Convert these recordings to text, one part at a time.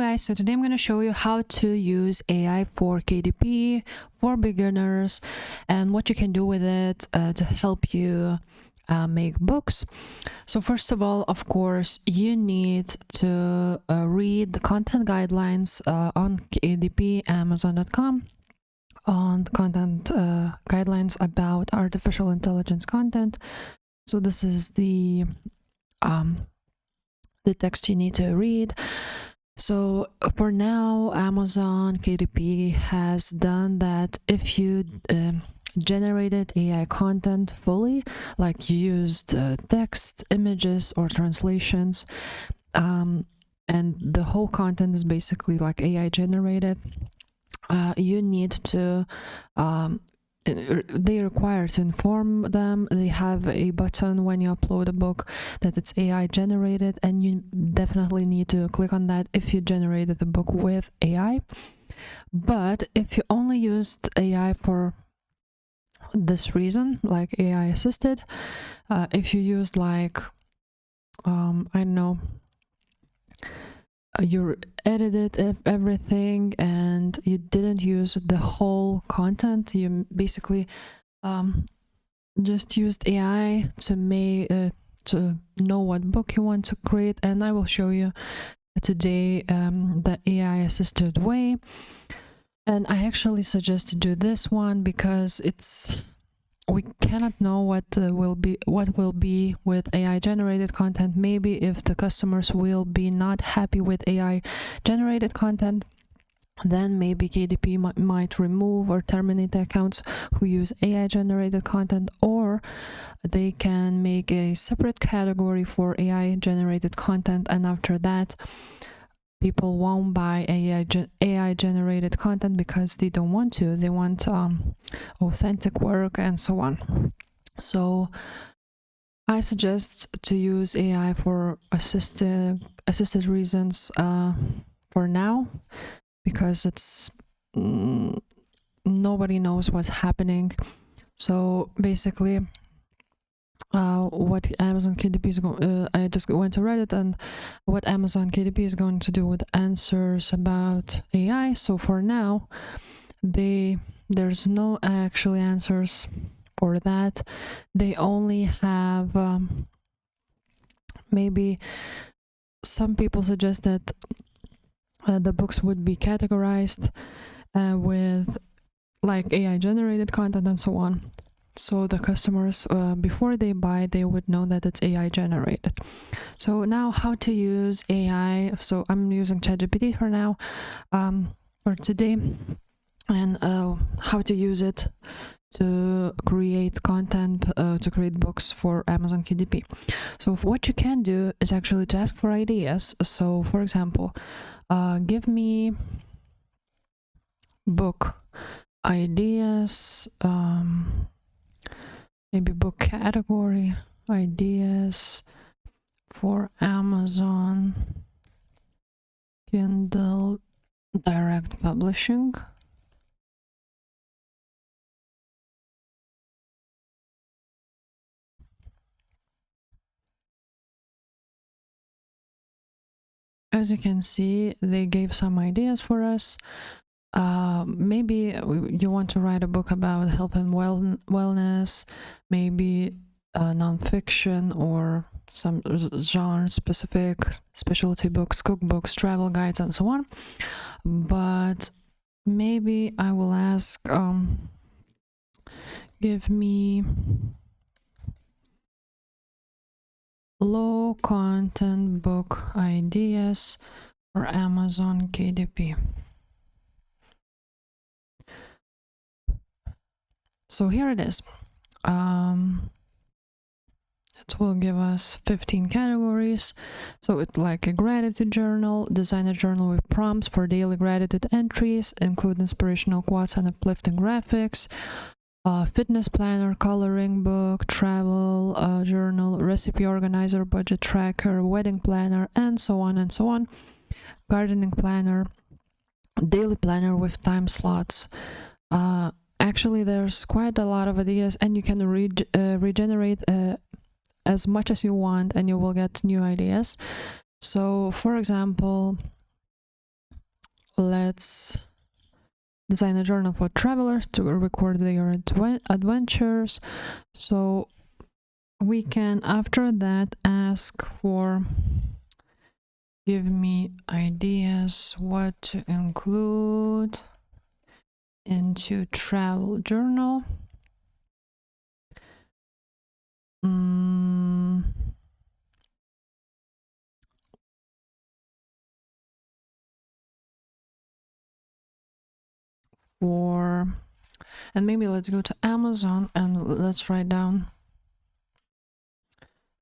guys, so today I'm going to show you how to use AI for KDP, for beginners, and what you can do with it to help you make books. So first of all, of course, you need to read the content guidelines on KDP, Amazon.com, on content guidelines about artificial intelligence content. So this is the text you need to read. So for now, Amazon KDP has done that if you generated AI content fully, like you used text, images, or translations, and the whole content is basically like AI generated, you need to they require to inform them. They have a button when you upload a book that it's AI generated, and you definitely need to click on that if you generated the book with AI. But if you only used AI for this reason, like AI assisted, if you used like I don't know, you edited everything and you didn't use the whole content, you basically just used AI to know what book you want to create. And I will show you today the AI assisted way. And I actually suggest to do this one because we cannot know what will be with AI generated content. Maybe if the customers will be not happy with AI generated content, then maybe KDP might remove or terminate the accounts who use AI generated content, or they can make a separate category for AI generated content, and after that people won't buy AI generated content because they don't want to. They want authentic work and so on. So I suggest to use AI for assisted reasons for now, because it's nobody knows what's happening. So basically what Amazon KDP is going, I just went to Reddit, and what Amazon KDP is going to do with answers about AI. So for now, there's no actually answers for that. They only have maybe some people suggest that the books would be categorized with like AI generated content and so on. So the customers, before they buy, they would know that it's AI generated. So now how to use AI. So I'm using ChatGPT for now, for today, and how to use it to create content, to create books for Amazon KDP. So what you can do is actually to ask for ideas. So for example, give me book ideas, maybe book category ideas for Amazon Kindle Direct Publishing. As you can see, they gave some ideas for us. Maybe you want to write a book about health and wellness, maybe nonfiction or some genre specific specialty books, cookbooks, travel guides, and so on. But maybe I will ask, give me low content book ideas for Amazon KDP. So here it is. It will give us 15 categories. So it's like a gratitude journal, designer journal with prompts for daily gratitude entries, include inspirational quotes and uplifting graphics, fitness planner, coloring book, travel journal, recipe organizer, budget tracker, wedding planner, and so on and so on, gardening planner, daily planner with time slots. Actually, there's quite a lot of ideas, and you can regenerate as much as you want, and you will get new ideas. So for example, let's design a journal for travelers to record their adventures. So we can after that ask for give me ideas what to include into travel journal. And maybe let's go to Amazon and let's write down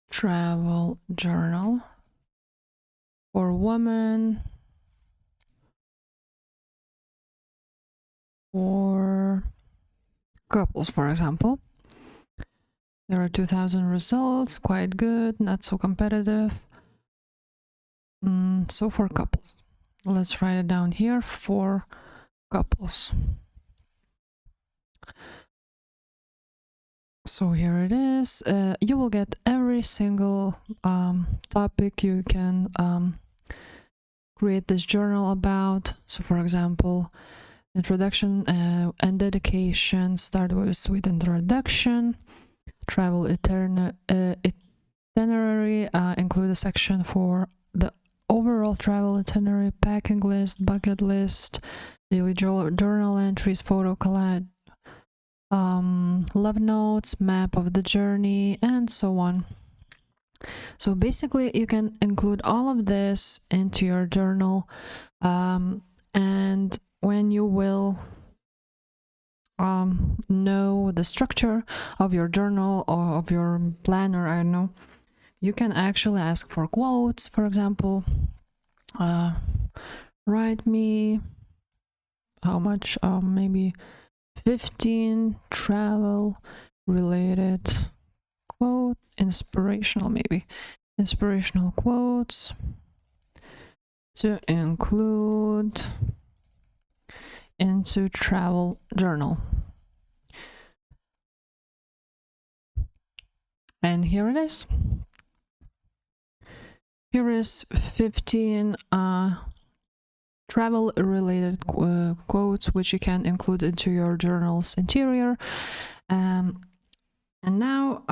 travel journal for women, for couples, for example. There are 2,000 results, quite good, not so competitive. So for couples, let's write it down here for couples. So here it is. You will get every single topic you can create this journal about. So for example, introduction and dedication, start with introduction, travel itinerary, include a section for the overall travel itinerary, packing list, bucket list, daily journal entries, photo collage, love notes, map of the journey, and so on. So basically you can include all of this into your journal, and when you will know the structure of your journal or of your planner, I don't know, you can actually ask for quotes. For example, write me how much, maybe 15 travel related quote, inspirational quotes to include into travel journal. And here it is. Here is 15 travel related quotes which you can include into your journal's interior. And now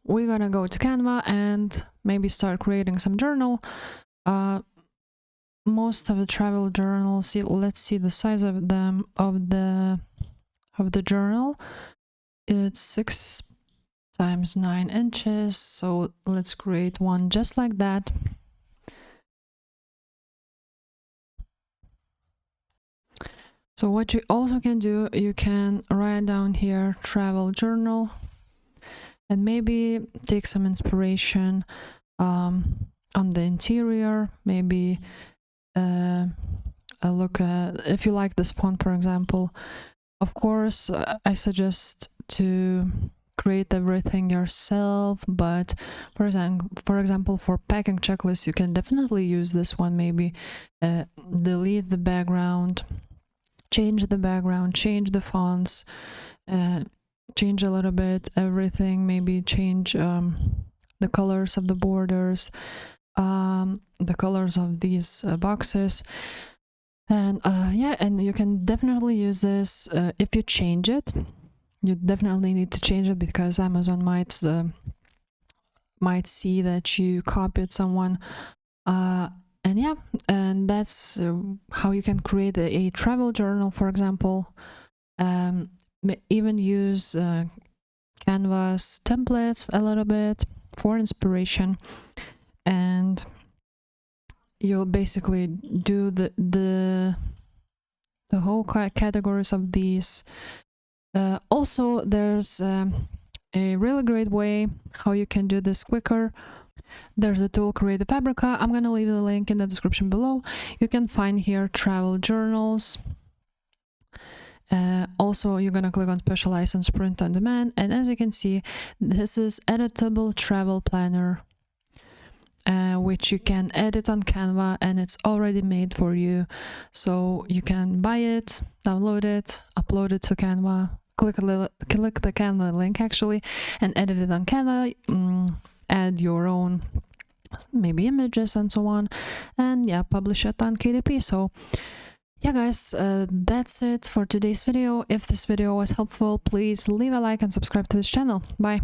we're gonna go to Canva and maybe start creating some journal. Most of the travel journals, let's see the size of them, of the journal. It's 6 times 9 inches, so let's create one just like that. So what you also can do, you can write down here travel journal and maybe take some inspiration on the interior. Maybe look at, if you like this font, for example. Of course, I suggest to create everything yourself, but for example, for packing checklists, you can definitely use this one. Maybe delete the background, change the background, change the fonts, change a little bit everything, maybe change the colors of the borders, the colors of these boxes. And yeah, and you can definitely use this. If you change it, you definitely need to change it, because Amazon might see that you copied someone. And yeah, and that's how you can create a travel journal, for example. Even use Canvas templates a little bit for inspiration, and you'll basically do the whole categories of these. Also, there's a really great way how you can do this quicker. There's a tool, Create a Fabrica. I'm gonna leave the link in the description below. You can find here travel journals. Also, you're gonna click on Specialize and Print on Demand, and as you can see, this is editable travel planner, which you can edit on Canva, and it's already made for you. So you can buy it, download it, upload it to Canva, click the Canva link actually, and edit it on Canva. Add your own maybe images and so on, and yeah, publish it on KDP. So yeah guys, that's it for today's video. If this video was helpful, please leave a like and subscribe to this channel. Bye.